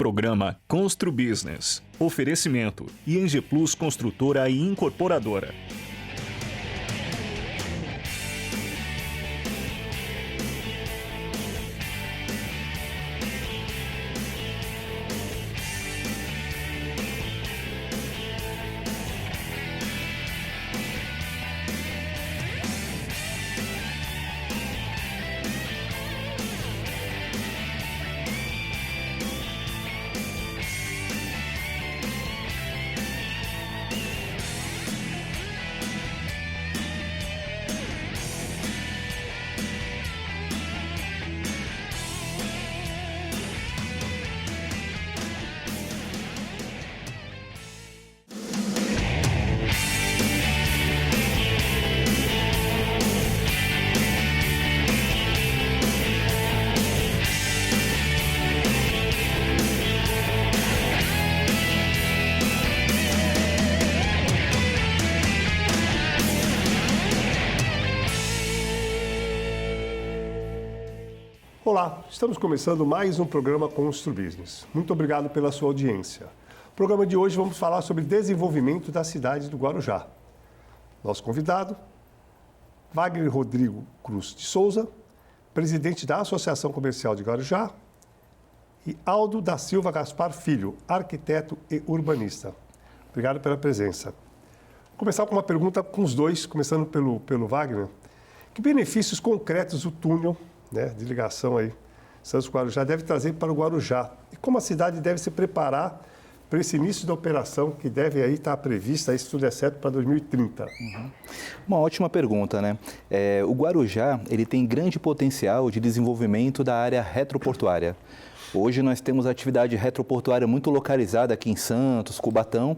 Programa Constru Business. Oferecimento ING Plus Construtora e Incorporadora. Olá, estamos começando mais um programa Constru Business. Muito obrigado pela sua audiência. No programa de hoje vamos falar sobre desenvolvimento da cidade do Guarujá. Nosso convidado, Wagner Rodrigo Cruz de Souza, presidente da Associação Comercial de Guarujá, e Aldo da Silva Gaspar Filho, arquiteto e urbanista. Obrigado pela presença. Vou começar com uma pergunta com os dois, começando pelo Wagner. Que benefícios concretos o túnel de ligação aí, Santos-Guarujá, deve trazer para o Guarujá? E como a cidade deve se preparar para esse início da operação que deve aí estar prevista, aí, se tudo é certo, para 2030? Uma ótima pergunta, né? O Guarujá, ele tem grande potencial de desenvolvimento da área retroportuária. Hoje nós temos atividade retroportuária muito localizada aqui em Santos, Cubatão,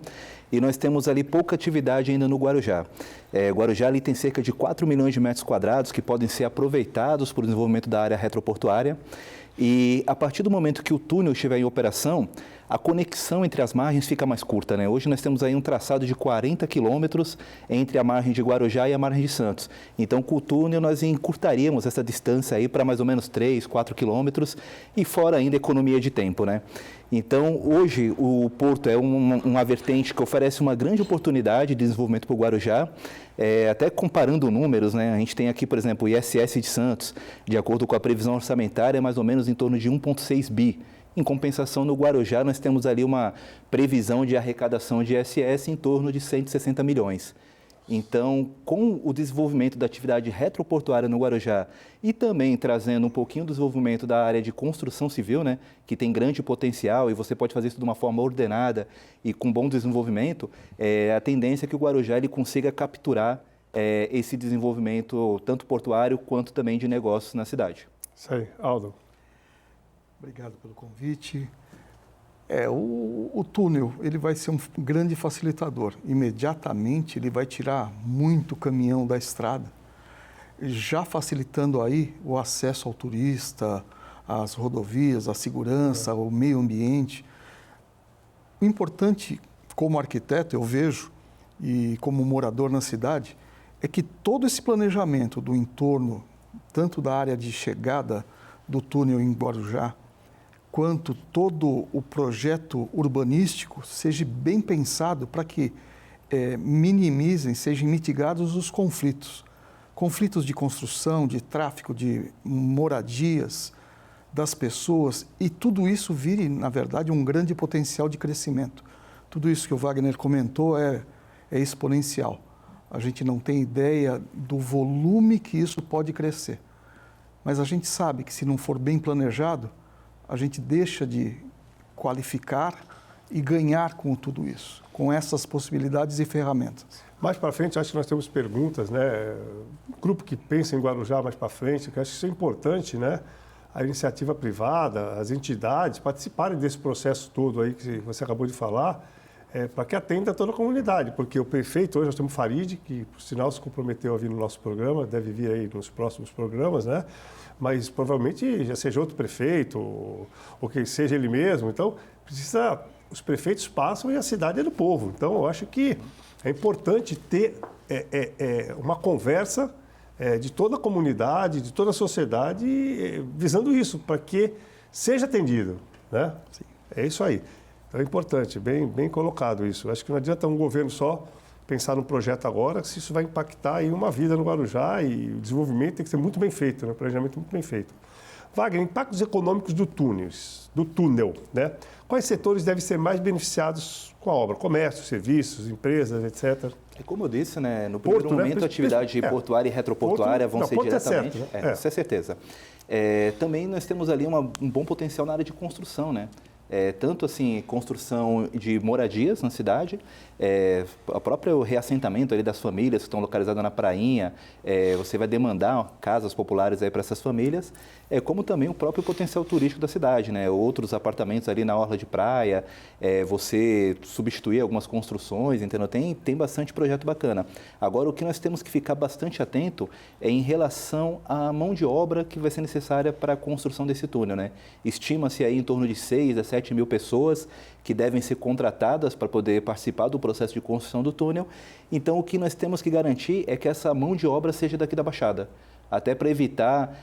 e nós temos ali pouca atividade ainda no Guarujá. Guarujá ali tem cerca de 4 milhões de metros quadrados que podem ser aproveitados para o desenvolvimento da área retroportuária. E a partir do momento que o túnel estiver em operação, a conexão entre as margens fica mais curta, né? Hoje nós temos aí um traçado de 40 quilômetros entre a margem de Guarujá e a margem de Santos. Então, com o túnel, nós encurtaríamos essa distância aí para mais ou menos 3, 4 quilômetros e fora ainda economia de tempo, né? Então, hoje, o porto é uma vertente que oferece uma grande oportunidade de desenvolvimento para o Guarujá. Até comparando números, né? A gente tem aqui, por exemplo, o ISS de Santos, de acordo com a previsão orçamentária, é mais ou menos em torno de 1,6 bi. Em compensação, no Guarujá, nós temos ali uma previsão de arrecadação de ISS em torno de 160 milhões. Então, com o desenvolvimento da atividade retroportuária no Guarujá e também trazendo um pouquinho do desenvolvimento da área de construção civil, né, que tem grande potencial e você pode fazer isso de uma forma ordenada e com bom desenvolvimento, a tendência é que o Guarujá ele consiga capturar esse desenvolvimento tanto portuário quanto também de negócios na cidade. Isso aí, Aldo. Obrigado pelo convite. O túnel ele vai ser um grande facilitador. Imediatamente ele vai tirar muito caminhão da estrada, já facilitando aí o acesso ao turista, às rodovias, à segurança, ao meio ambiente. O importante, como arquiteto, eu vejo, e como morador na cidade, é que todo esse planejamento do entorno, tanto da área de chegada do túnel em Guarujá, quanto todo o projeto urbanístico seja bem pensado para que sejam mitigados os conflitos. Conflitos de construção, de tráfego, de moradias das pessoas, e tudo isso vire, na verdade, um grande potencial de crescimento. Tudo isso que o Wagner comentou é exponencial. A gente não tem ideia do volume que isso pode crescer. Mas a gente sabe que se não for bem planejado, a gente deixa de qualificar e ganhar com tudo isso, com essas possibilidades e ferramentas. Mais para frente, acho que nós temos perguntas, né? Grupo que pensa em Guarujá mais para frente, que acho que isso é importante, né? A iniciativa privada, as entidades participarem desse processo todo aí que você acabou de falar, para que atenda toda a comunidade, porque o prefeito, hoje nós temos o Farid, que por sinal se comprometeu a vir no nosso programa, deve vir aí nos próximos programas, né? Mas provavelmente já seja outro prefeito, ou que seja ele mesmo. Então, os prefeitos passam e a cidade é do povo. Então, eu acho que é importante ter uma conversa de toda a comunidade, de toda a sociedade, visando isso, para que seja atendido, né? Sim. É isso aí. Então é importante, bem colocado isso. Acho que não adianta um governo só pensar no projeto agora, se isso vai impactar em uma vida no Guarujá, e o desenvolvimento tem que ser muito bem feito, né? O planejamento muito bem feito. Wagner, impactos econômicos do túnel, né? Quais setores devem ser mais beneficiados com a obra? Comércio, serviços, empresas, etc. E como eu disse, né, no primeiro Porto, né? momento, a atividade portuária e retroportuária vão ser Porto diretamente. É certo, né? Isso é certeza. Também nós temos ali um bom potencial na área de construção, né? Tanto assim, construção de moradias na cidade, o próprio reassentamento ali das famílias que estão localizadas na prainha, você vai demandar casas populares aí para essas famílias, como também o próprio potencial turístico da cidade, né? Outros apartamentos ali na orla de praia, você substituir algumas construções, entendeu? Tem bastante projeto bacana. Agora, o que nós temos que ficar bastante atento é em relação à mão de obra que vai ser necessária para a construção desse túnel, né? Estima-se aí em torno de 6 a 7 mil pessoas que devem ser contratadas para poder participar do processo de construção do túnel. Então, o que nós temos que garantir é que essa mão de obra seja daqui da Baixada, até para evitar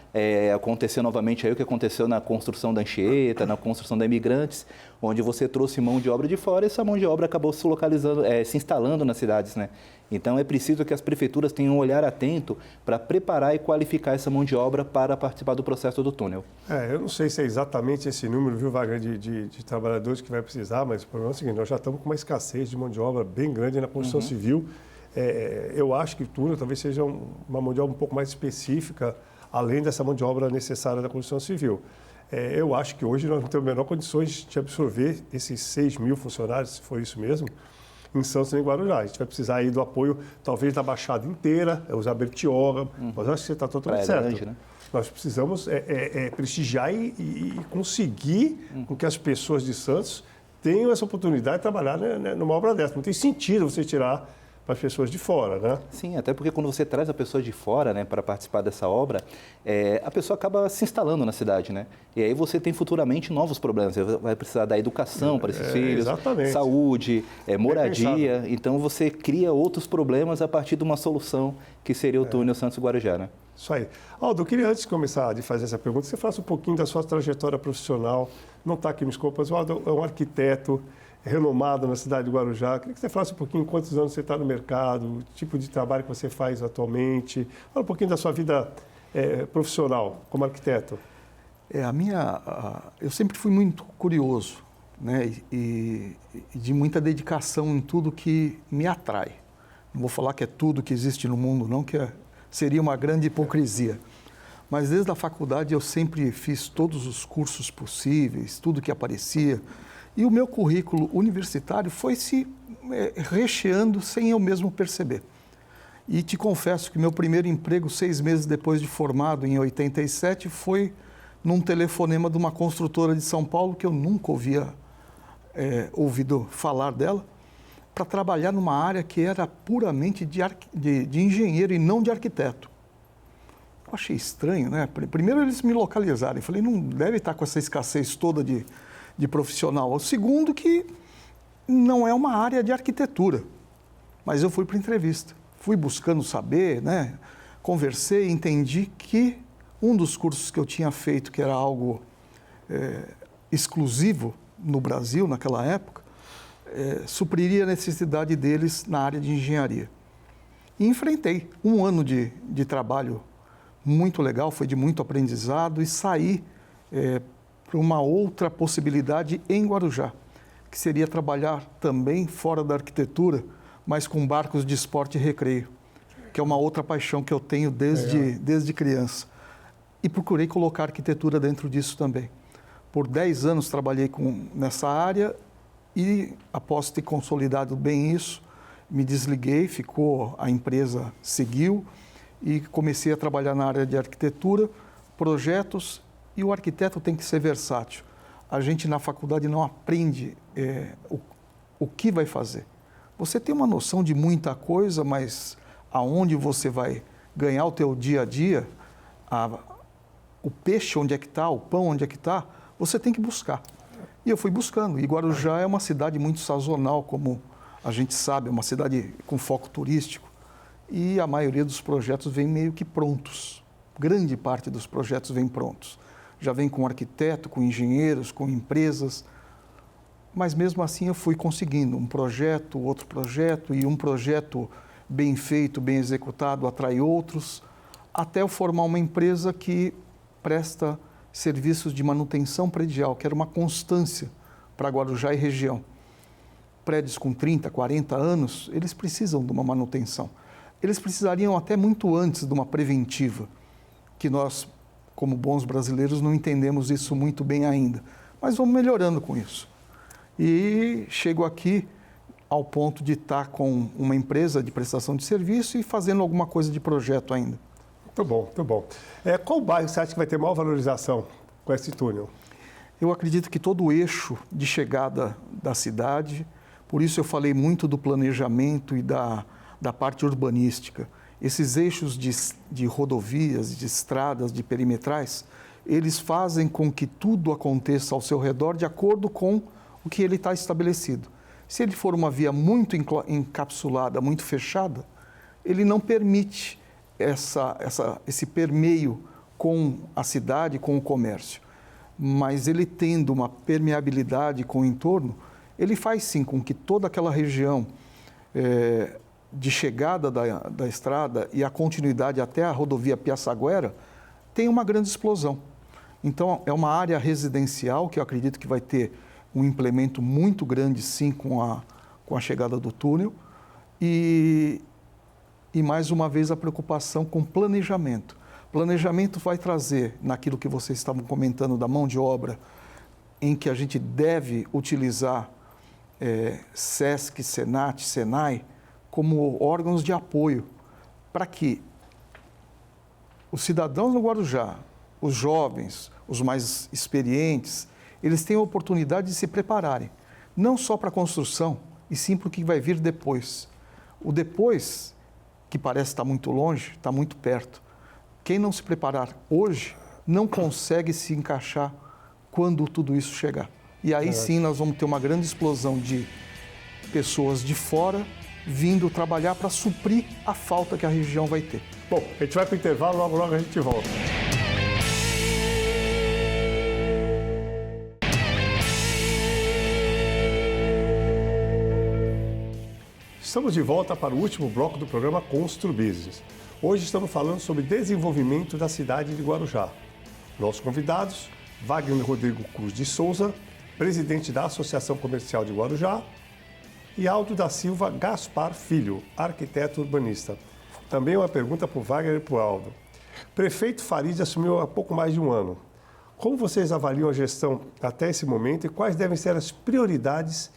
acontecer novamente aí o que aconteceu na construção da Anchieta, na construção da Imigrantes, onde você trouxe mão de obra de fora e essa mão de obra acabou se localizando, se instalando nas cidades, né? Então, é preciso que as prefeituras tenham um olhar atento para preparar e qualificar essa mão de obra para participar do processo do túnel. Eu não sei se é exatamente esse número, viu, Wagner, de trabalhadores que vai precisar, mas o problema é o seguinte, nós já estamos com uma escassez de mão de obra bem grande na construção civil. Eu acho que o túnel talvez seja uma mão de obra um pouco mais específica, além dessa mão de obra necessária da construção civil. Eu acho que hoje nós não temos a menor condições de absorver esses 6 mil funcionários, se for isso mesmo, em Santos e em Guarujá. A gente vai precisar aí do apoio, talvez, da Baixada inteira, usar Bertioga, mas eu acho que você está totalmente certo. Grande, né? Nós precisamos prestigiar e conseguir com que as pessoas de Santos tenham essa oportunidade de trabalhar numa obra dessa. Não tem sentido você tirar para as pessoas de fora, né? Sim, até porque quando você traz a pessoa de fora, né, para participar dessa obra, a pessoa acaba se instalando na cidade, né? E aí você tem futuramente novos problemas. Você vai precisar da educação para esses filhos, exatamente. Saúde, moradia. Então você cria outros problemas a partir de uma solução que seria o túnel Santos-Guarujá, né? Isso aí. Aldo, eu queria, antes de começar a fazer essa pergunta, você falasse um pouquinho da sua trajetória profissional. Não está aqui no escopo, mas o Aldo é um arquiteto renomado na cidade de Guarujá. Eu queria que você falasse um pouquinho quantos anos você está no mercado, o tipo de trabalho que você faz atualmente. Fala um pouquinho da sua vida profissional como arquiteto. Eu sempre fui muito curioso, né? E de muita dedicação em tudo que me atrai. Não vou falar que é tudo que existe no mundo, não, que seria uma grande hipocrisia. Mas desde a faculdade eu sempre fiz todos os cursos possíveis, tudo que aparecia. E o meu currículo universitário foi se recheando sem eu mesmo perceber. E te confesso que meu primeiro emprego, 6 meses depois de formado, em 87, foi num telefonema de uma construtora de São Paulo, que eu nunca ouvido falar dela, para trabalhar numa área que era puramente de engenheiro e não de arquiteto. Eu achei estranho, né? Primeiro eles me localizaram, eu falei, não deve estar com essa escassez toda de profissional. O segundo, que não é uma área de arquitetura. Mas eu fui para a entrevista, fui buscando saber, né? Conversei, entendi que um dos cursos que eu tinha feito, que era algo exclusivo no Brasil naquela época, supriria a necessidade deles na área de engenharia. E enfrentei 1 ano de trabalho muito legal, foi de muito aprendizado, e saí para uma outra possibilidade em Guarujá, que seria trabalhar também fora da arquitetura, mas com barcos de esporte e recreio, que é uma outra paixão que eu tenho desde criança. E procurei colocar arquitetura dentro disso também. Por 10 anos trabalhei nessa área e, após ter consolidado bem isso, me desliguei, a empresa seguiu e comecei a trabalhar na área de arquitetura, projetos, e o arquiteto tem que ser versátil. A gente na faculdade não aprende o que vai fazer. Você tem uma noção de muita coisa, mas aonde você vai ganhar o teu dia a dia, o peixe onde é que está, o pão onde é que está, você tem que buscar. E eu fui buscando. E Guarujá é uma cidade muito sazonal, como a gente sabe, é uma cidade com foco turístico. E a maioria dos projetos vem meio que prontos. Grande parte dos projetos vem prontos. Já vem com arquiteto, com engenheiros, com empresas. mas mesmo assim eu fui conseguindo um projeto, outro projeto, e um projeto bem feito, bem executado, atrai outros, até eu formar uma empresa que presta serviços de manutenção predial, que era uma constância para Guarujá e região. Prédios com 30, 40 anos, eles precisam de uma manutenção. Eles precisariam até muito antes de uma preventiva, que nós, como bons brasileiros, não entendemos isso muito bem ainda. Mas vamos melhorando com isso. E chego aqui ao ponto de estar com uma empresa de prestação de serviço e fazendo alguma coisa de projeto ainda. Muito bom, muito bom. Qual bairro você acha que vai ter maior valorização com esse túnel? Eu acredito que todo o eixo de chegada da cidade, por isso eu falei muito do planejamento e da parte urbanística. Esses eixos de rodovias, de estradas, de perimetrais, eles fazem com que tudo aconteça ao seu redor de acordo com o que ele está estabelecido. Se ele for uma via muito encapsulada, muito fechada, ele não permite esse permeio com a cidade, com o comércio. Mas ele tendo uma permeabilidade com o entorno, ele faz sim com que toda aquela região de chegada da estrada e a continuidade até a rodovia Piaçaguera tenha uma grande explosão. Então, é uma área residencial que eu acredito que vai ter um implemento muito grande, sim, com a chegada do túnel. E mais uma vez, a preocupação com planejamento. Planejamento vai trazer, naquilo que vocês estavam comentando da mão de obra, em que a gente deve utilizar SESC, SENAT, SENAI, como órgãos de apoio, para que os cidadãos do Guarujá, os jovens, os mais experientes, eles tenham a oportunidade de se prepararem, não só para a construção, e sim para o que vai vir depois. O depois, que parece estar muito longe, está muito perto. Quem não se preparar hoje, não consegue se encaixar quando tudo isso chegar. E aí sim nós vamos ter uma grande explosão de pessoas de fora vindo trabalhar para suprir a falta que a região vai ter. Bom, a gente vai para o intervalo, logo logo a gente volta. Estamos de volta para o último bloco do programa Constru Business. Hoje estamos falando sobre desenvolvimento da cidade de Guarujá. Nossos convidados, Wagner Rodrigo Cruz de Souza, presidente da Associação Comercial de Guarujá, e Aldo da Silva Gaspar Filho, arquiteto urbanista. Também uma pergunta para o Wagner e para o Aldo. Prefeito Farid assumiu há pouco mais de um ano. Como vocês avaliam a gestão até esse momento e quais devem ser as prioridades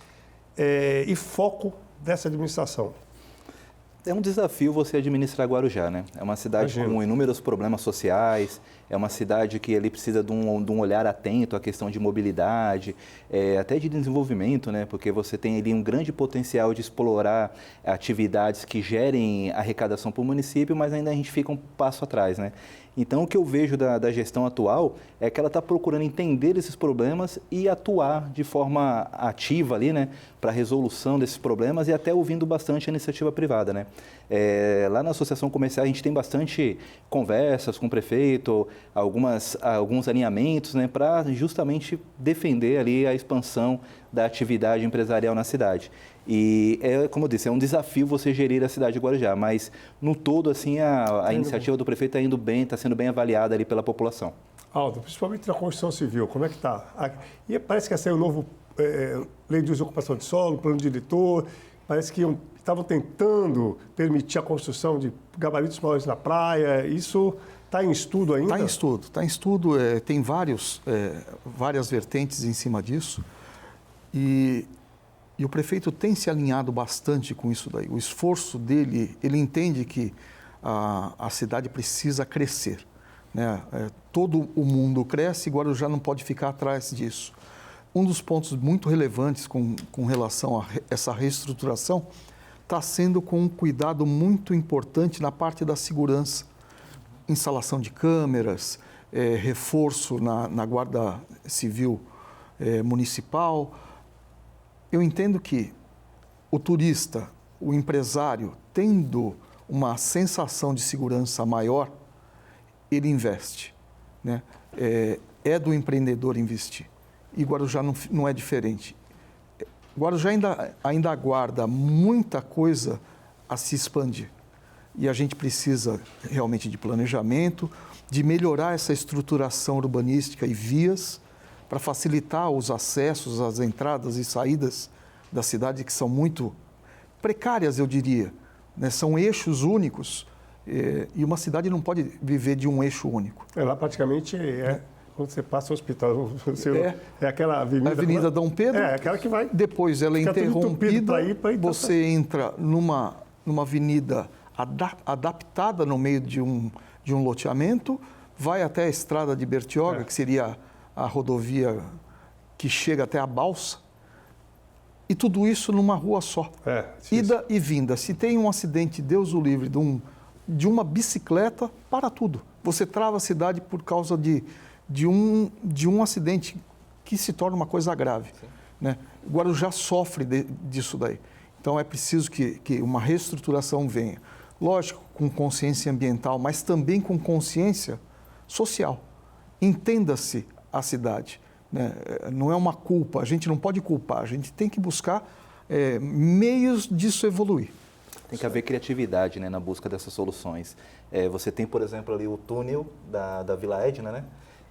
e foco dessa administração? É um desafio você administrar Guarujá, né? É uma cidade com inúmeros problemas sociais, é uma cidade que ali precisa de um olhar atento à questão de mobilidade, até de desenvolvimento, né? Porque você tem ali um grande potencial de explorar atividades que gerem arrecadação para o município, mas ainda a gente fica um passo atrás, né? Então, o que eu vejo da gestão atual é que ela está procurando entender esses problemas e atuar de forma ativa ali, né, para a resolução desses problemas e até ouvindo bastante a iniciativa privada, né. Lá na Associação Comercial a gente tem bastante conversas com o prefeito, alguns alinhamentos, né, para justamente defender ali a expansão da atividade empresarial na cidade. E, como eu disse, é um desafio você gerir a cidade de Guarujá, mas no todo, assim, a iniciativa do prefeito está indo bem, está sendo bem avaliada ali pela população. Aldo, principalmente na construção civil, como é que está? E parece que ia sair o novo lei de uso e ocupação de solo, plano diretor, parece que estavam tentando permitir a construção de gabaritos maiores na praia, isso está em estudo ainda? Está em estudo, tem várias vertentes em cima disso, e o prefeito tem se alinhado bastante com isso daí. O esforço dele, ele entende que a cidade precisa crescer, né? Todo o mundo cresce e Guarujá não pode ficar atrás disso. Um dos pontos muito relevantes com relação a essa reestruturação está sendo com um cuidado muito importante na parte da segurança. Instalação de câmeras, reforço na Guarda Civil Municipal. Eu entendo que o turista, o empresário, tendo uma sensação de segurança maior, ele investe, né? É do empreendedor investir. E Guarujá não é diferente. Guarujá ainda aguarda muita coisa a se expandir. E a gente precisa realmente de planejamento, de melhorar essa estruturação urbanística e vias para facilitar os acessos, as entradas e saídas da cidade, que são muito precárias, eu diria, né? São eixos únicos e uma cidade não pode viver de um eixo único. Lá praticamente quando você passa o hospital, é aquela avenida... A Avenida Dom Pedro. Aquela que vai... Depois ela é interrompida, você entra numa avenida adaptada no meio de um loteamento, vai até a estrada de Bertioga, que seria a rodovia que chega até a Balsa, e tudo isso numa rua só. Ida e vinda. Se tem um acidente, Deus o livre, de uma bicicleta, para tudo. Você trava a cidade por causa de um acidente que se torna uma coisa grave. Né? Guarujá sofre disso daí. Então é preciso que uma reestruturação venha. Lógico, com consciência ambiental, mas também com consciência social. Entenda-se a cidade. Né? Não é uma culpa, a gente não pode culpar, a gente tem que buscar meios disso evoluir. Tem que haver criatividade, né, na busca dessas soluções. Você tem, por exemplo, ali o túnel da Vila Edna, né,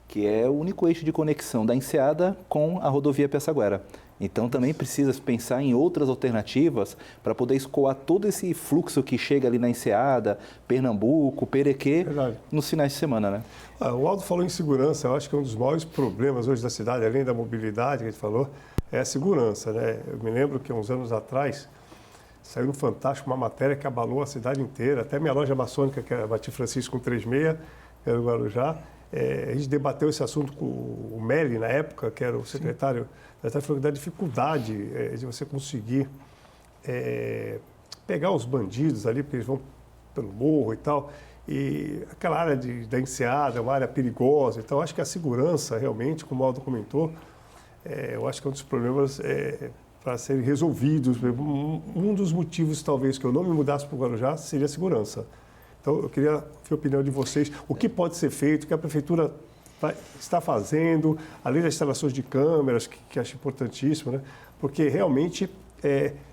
que é o único eixo de conexão da Enseada com a rodovia Piaçaguera. Então, também precisa pensar em outras alternativas para poder escoar todo esse fluxo que chega ali na Enseada, Pernambuco, Perequê, nos finais de semana, né? O Aldo falou em segurança. Eu acho que um dos maiores problemas hoje da cidade, além da mobilidade que a gente falou, é a segurança, né? Eu me lembro que uns anos atrás saiu no Fantástico uma matéria que abalou a cidade inteira, até minha loja maçônica, que é a Bati Francisco 136, que era do Guarujá. A gente debateu esse assunto com o Meli, na época, que era o secretário, falou da dificuldade de você conseguir pegar os bandidos ali, porque eles vão pelo morro e tal, e aquela área da Enseada é uma área perigosa. Então, acho que a segurança, realmente, como o Aldo comentou, eu acho que é um dos problemas para serem resolvidos. Um dos motivos, talvez, que eu não me mudasse para o Guarujá seria a segurança. Então, eu queria ver a opinião de vocês. O que pode ser feito, o que a Prefeitura está fazendo, além das instalações de câmeras, que acho importantíssimo, né? Porque realmente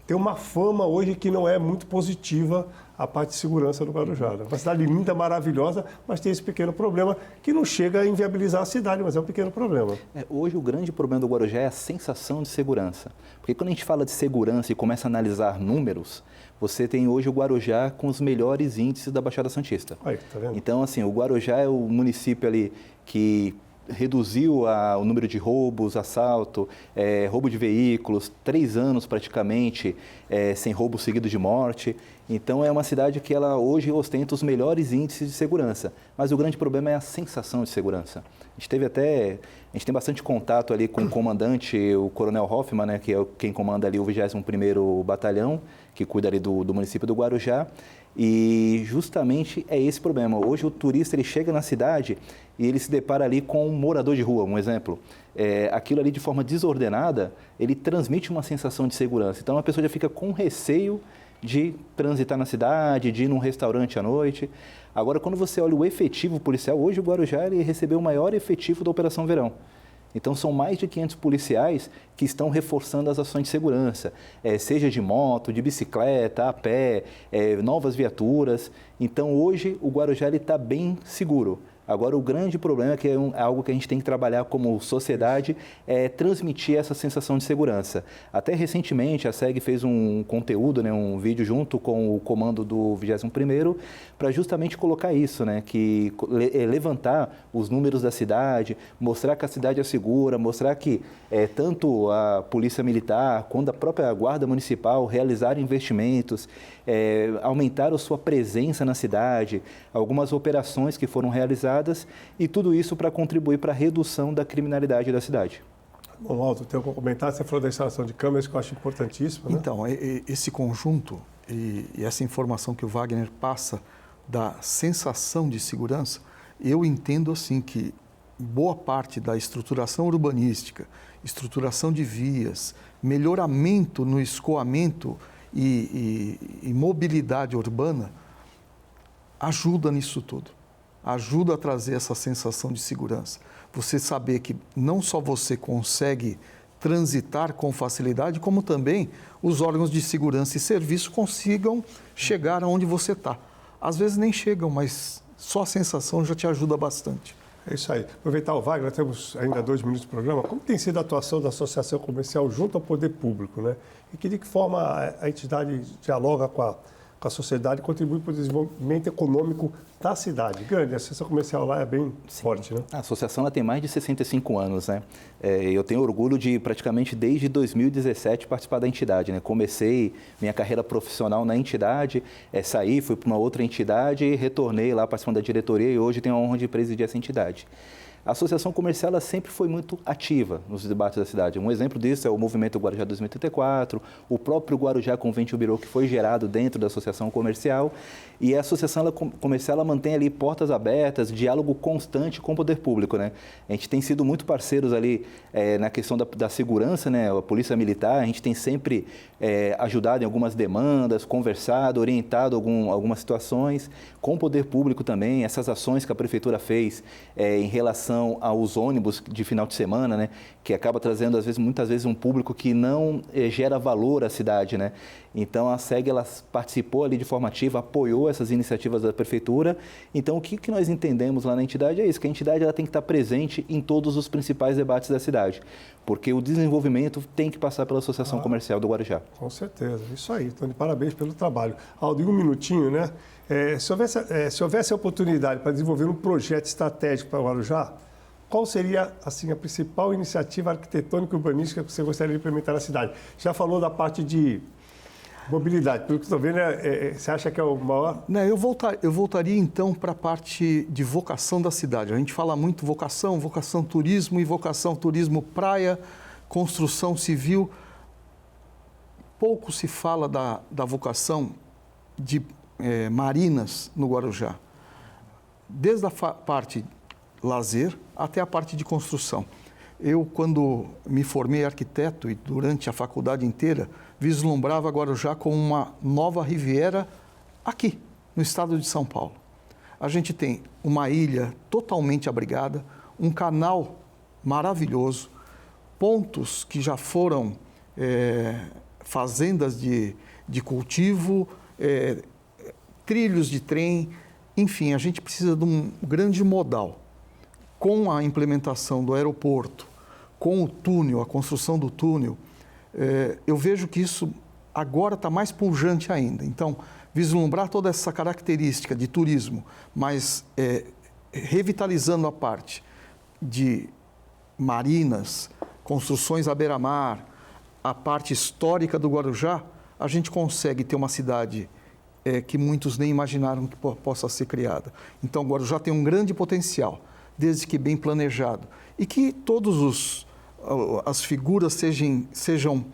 tem uma fama hoje que não é muito positiva a parte de segurança do Guarujá. Né? Uma cidade linda, maravilhosa, mas tem esse pequeno problema que não chega a inviabilizar a cidade, mas é um pequeno problema. Hoje o grande problema do Guarujá é a sensação de segurança. Porque quando a gente fala de segurança e começa a analisar números, você tem hoje o Guarujá com os melhores índices da Baixada Santista. Aí, tá vendo? Então, assim, o Guarujá é o município ali que reduziu o número de roubos, assalto, roubo de veículos, 3 anos praticamente sem roubo seguido de morte. Então, é uma cidade que ela hoje ostenta os melhores índices de segurança. Mas o grande problema é a sensação de segurança. A gente tem bastante contato ali com o comandante, o Coronel Hoffman, né, que é quem comanda ali o 21º Batalhão, que cuida ali do município do Guarujá. E justamente é esse problema. Hoje o turista ele chega na cidade e ele se depara ali com um morador de rua, um exemplo. Aquilo ali de forma desordenada, ele transmite uma sensação de segurança. Então a pessoa já fica com receio de transitar na cidade, de ir num restaurante à noite. Agora, quando você olha o efetivo policial, hoje o Guarujá ele recebeu o maior efetivo da Operação Verão. Então, são mais de 500 policiais que estão reforçando as ações de segurança, seja de moto, de bicicleta, a pé, novas viaturas. Então, hoje, o Guarujá está bem seguro. Agora, o grande problema, que é algo que a gente tem que trabalhar como sociedade, é transmitir essa sensação de segurança. Até recentemente, a SEG fez um conteúdo, né, um vídeo junto com o comando do 21º, para justamente colocar isso, né, que levantar os números da cidade, mostrar que a cidade é segura, mostrar que tanto a Polícia Militar quanto a própria Guarda Municipal realizaram investimentos, aumentaram sua presença na cidade, algumas operações que foram realizadas, e tudo isso para contribuir para a redução da criminalidade da cidade. Bom, Aldo, tem algum comentário? Você falou da instalação de câmeras, que eu acho importantíssimo, né? Então, esse conjunto e essa informação que o Wagner passa da sensação de segurança, eu entendo assim que boa parte da estruturação urbanística, estruturação de vias, melhoramento no escoamento e mobilidade urbana ajuda nisso tudo. Ajuda a trazer essa sensação de segurança. Você saber que não só você consegue transitar com facilidade, como também os órgãos de segurança e serviço consigam chegar aonde você está. Às vezes nem chegam, mas só a sensação já te ajuda bastante. É isso aí. Aproveitar o Wagner, temos ainda 2 minutos de programa. Como tem sido a atuação da Associação Comercial junto ao poder público, né? E de que forma a entidade dialoga com a sociedade e contribui para o desenvolvimento econômico da cidade? Grande, a Associação Comercial lá é bem forte, né? A associação ela tem mais de 65 anos, né? Eu tenho orgulho de praticamente desde 2017 participar da entidade, né? Comecei minha carreira profissional na entidade, saí, fui para uma outra entidade e retornei lá participando da diretoria e hoje tenho a honra de presidir essa entidade. A Associação Comercial ela sempre foi muito ativa nos debates da cidade. Um exemplo disso é o Movimento Guarujá 2034, o próprio Guarujá Convention Bureau, que foi gerado dentro da Associação Comercial. E a Associação Comercial ela mantém ali portas abertas, diálogo constante com o poder público, né? A gente tem sido muito parceiros ali na questão da segurança, né? A Polícia Militar, a gente tem sempre ajudado em algumas demandas, conversado, orientado algumas situações, com o poder público também, essas ações que a Prefeitura fez em relação aos ônibus de final de semana, né, que acaba trazendo muitas vezes um público que não gera valor à cidade, né? Então a SEG ela participou ali de forma ativa, apoiou essas iniciativas da prefeitura. Então o que nós entendemos lá na entidade é isso, que a entidade ela tem que estar presente em todos os principais debates da cidade, porque o desenvolvimento tem que passar pela Associação Comercial do Guarujá. Com certeza, isso aí. Então, de parabéns pelo trabalho. Aldo, em um minutinho, né? Se houvesse a oportunidade para desenvolver um projeto estratégico para o Guarujá, qual seria assim, a principal iniciativa arquitetônica e urbanística que você gostaria de implementar na cidade? Já falou da parte de mobilidade, pelo que estou vendo, você acha que é o maior? Não, eu voltaria então para a parte de vocação da cidade. A gente fala muito vocação turismo e vocação turismo praia, construção civil. Pouco se fala da vocação de marinas no Guarujá, desde a parte lazer até a parte de construção. Eu, quando me formei arquiteto e durante a faculdade inteira, vislumbrava Guarujá como uma nova Riviera aqui, no estado de São Paulo. A gente tem uma ilha totalmente abrigada, um canal maravilhoso, pontos que já foram fazendas de cultivo, trilhos de trem, enfim, a gente precisa de um grande modal. Com a implementação do aeroporto, com o túnel, a construção do túnel, eu vejo que isso agora está mais pujante ainda. Então, vislumbrar toda essa característica de turismo, mas revitalizando a parte de marinas, construções à beira-mar, a parte histórica do Guarujá, a gente consegue ter uma cidade que muitos nem imaginaram que possa ser criada. Então, o Guarujá tem um grande potencial, desde que bem planejado, e que todas as figuras sejam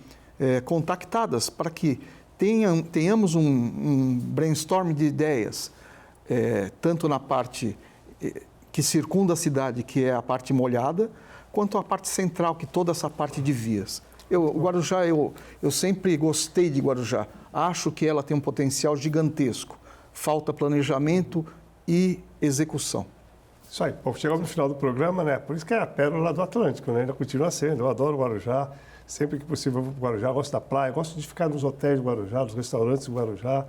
contactadas para que tenhamos um brainstorm de ideias, tanto na parte que circunda a cidade, que é a parte molhada, quanto a parte central, que toda essa parte de vias. O Guarujá, eu sempre gostei de Guarujá, acho que ela tem um potencial gigantesco, falta planejamento e execução. Isso aí. Bom, chegamos no final do programa, né? Por isso que é a pérola do Atlântico, né? Ainda continua sendo. Eu adoro o Guarujá. Sempre que possível eu vou para o Guarujá. Gosto da praia, gosto de ficar nos hotéis do Guarujá, nos restaurantes do Guarujá.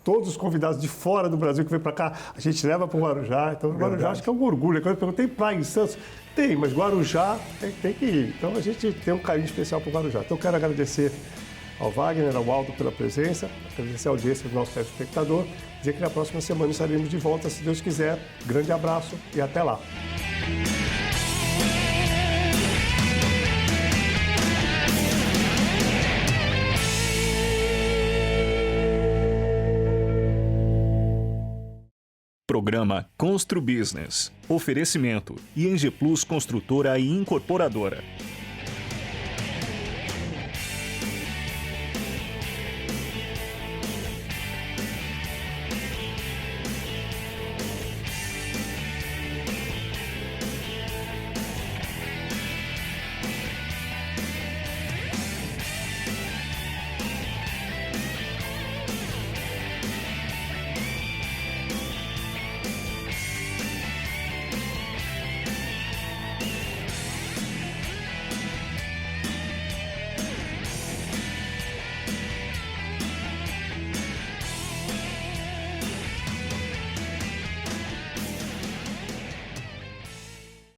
Todos os convidados de fora do Brasil que vêm para cá, a gente leva para o Guarujá. Então, o Guarujá acho que é um orgulho. Quando eu perguntei, tem praia em Santos? Tem, mas Guarujá tem que ir. Então, a gente tem um carinho especial para o Guarujá. Então, eu quero agradecer ao Wagner, ao Aldo pela presença, agradecer a audiência do nosso telespectador, dizer que na próxima semana estaremos de volta, se Deus quiser. Grande abraço e até lá. Programa Constru Business. Oferecimento ING Plus Construtora e Incorporadora.